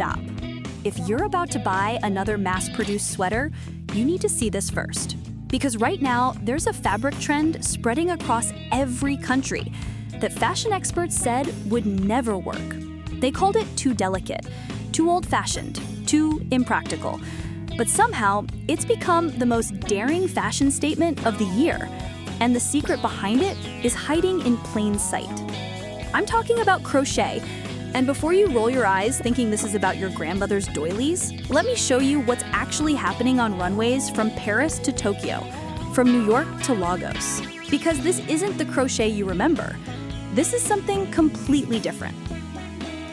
stop. If you're about to buy another mass-produced sweater, you need to see this first. Because right now, there's a fabric trend spreading across every country that fashion experts said would never work. They called it too delicate, too old-fashioned, too impractical. But somehow, it's become the most daring fashion statement of the year. And the secret behind it is hiding in plain sight. I'm talking about crochet. And before you roll your eyes thinking this is about your grandmother's doilies, let me show you what's actually happening on runways from Paris to Tokyo, from New York to Lagos. Because this isn't the crochet you remember. This is something completely different.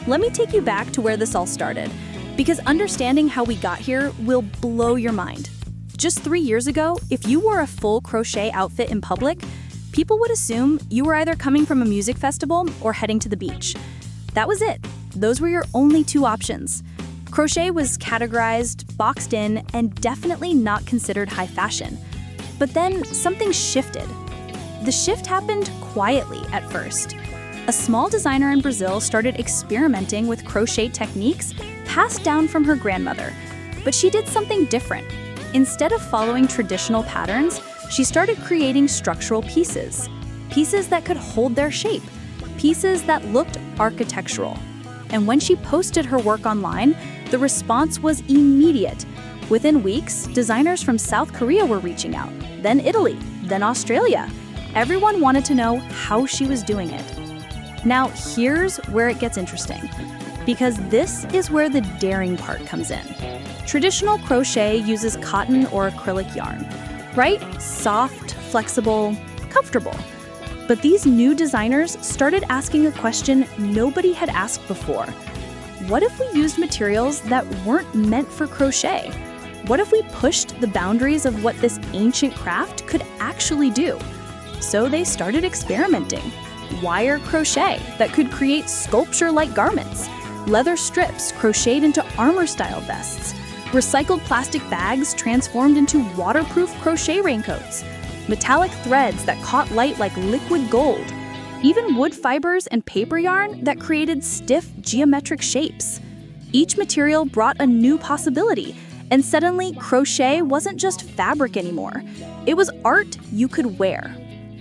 Let me take you back to where this all started, because understanding how we got here will blow your mind. Just 3 years ago, if you wore a full crochet outfit in public, people would assume you were either coming from a music festival or heading to the beach. That was it. Those were your only two options. Crochet was categorized, boxed in, and definitely not considered high fashion. But then something shifted. The shift happened quietly at first. A small designer in Brazil started experimenting with crochet techniques passed down from her grandmother. But she did something different. Instead of following traditional patterns, she started creating structural pieces. Pieces that could hold their shape. Pieces that looked architectural. And when she posted her work online, the response was immediate. Within weeks, designers from South Korea were reaching out, then Italy, then Australia. Everyone wanted to know how she was doing it. Now, here's where it gets interesting, because this is where the daring part comes in. Traditional crochet uses cotton or acrylic yarn, right? Soft, flexible, comfortable. But these new designers started asking a question nobody had asked before. What if we used materials that weren't meant for crochet? What if we pushed the boundaries of what this ancient craft could actually do? So they started experimenting. Wire crochet that could create sculpture-like garments, leather strips crocheted into armor-style vests, recycled plastic bags transformed into waterproof crochet raincoats, metallic threads that caught light like liquid gold, even wood fibers and paper yarn that created stiff geometric shapes. Each material brought a new possibility, and suddenly crochet wasn't just fabric anymore. It was art you could wear.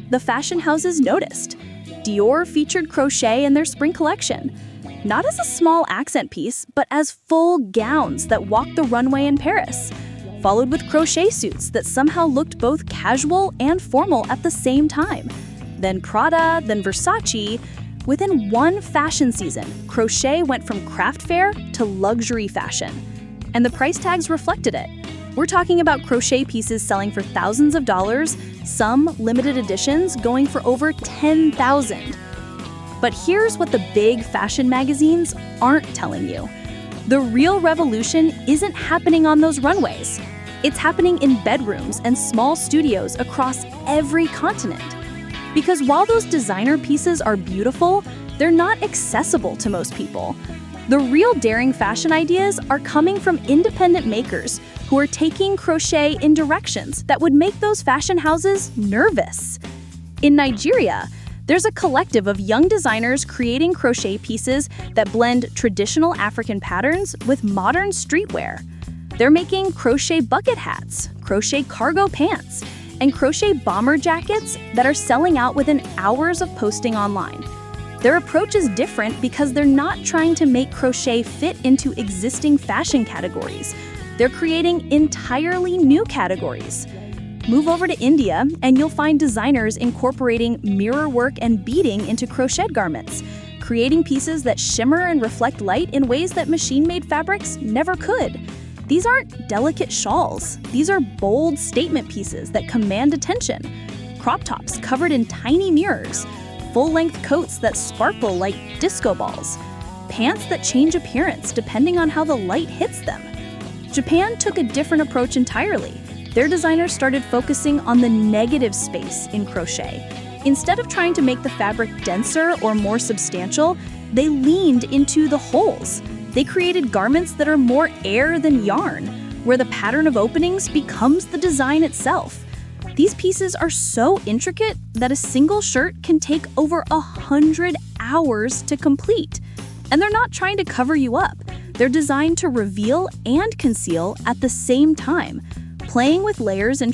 The fashion houses noticed. Dior featured crochet in their spring collection, not as a small accent piece, but as full gowns that walked the runway in Paris, followed with crochet suits that somehow looked both casual and formal at the same time. Then Prada, then Versace. Within one fashion season, crochet went from craft fair to luxury fashion. And the price tags reflected it. We're talking about crochet pieces selling for thousands of dollars, some limited editions going for over $10,000. But here's what the big fashion magazines aren't telling you. The real revolution isn't happening on those runways. It's happening in bedrooms and small studios across every continent. Because while those designer pieces are beautiful, they're not accessible to most people. The real daring fashion ideas are coming from independent makers who are taking crochet in directions that would make those fashion houses nervous. In Nigeria, there's a collective of young designers creating crochet pieces that blend traditional African patterns with modern streetwear. They're making crochet bucket hats, crochet cargo pants, and crochet bomber jackets that are selling out within hours of posting online. Their approach is different because they're not trying to make crochet fit into existing fashion categories. They're creating entirely new categories. Move over to India and you'll find designers incorporating mirror work and beading into crochet garments, creating pieces that shimmer and reflect light in ways that machine-made fabrics never could. These aren't delicate shawls. These are bold statement pieces that command attention. Crop tops covered in tiny mirrors, full-length coats that sparkle like disco balls, pants that change appearance depending on how the light hits them. Japan took a different approach entirely. Their designers started focusing on the negative space in crochet. Instead of trying to make the fabric denser or more substantial, they leaned into the holes. They created garments that are more air than yarn, where the pattern of openings becomes the design itself. These pieces are so intricate that a single shirt can take over 100 hours to complete. And they're not trying to cover you up. They're designed to reveal and conceal at the same time, playing with layers and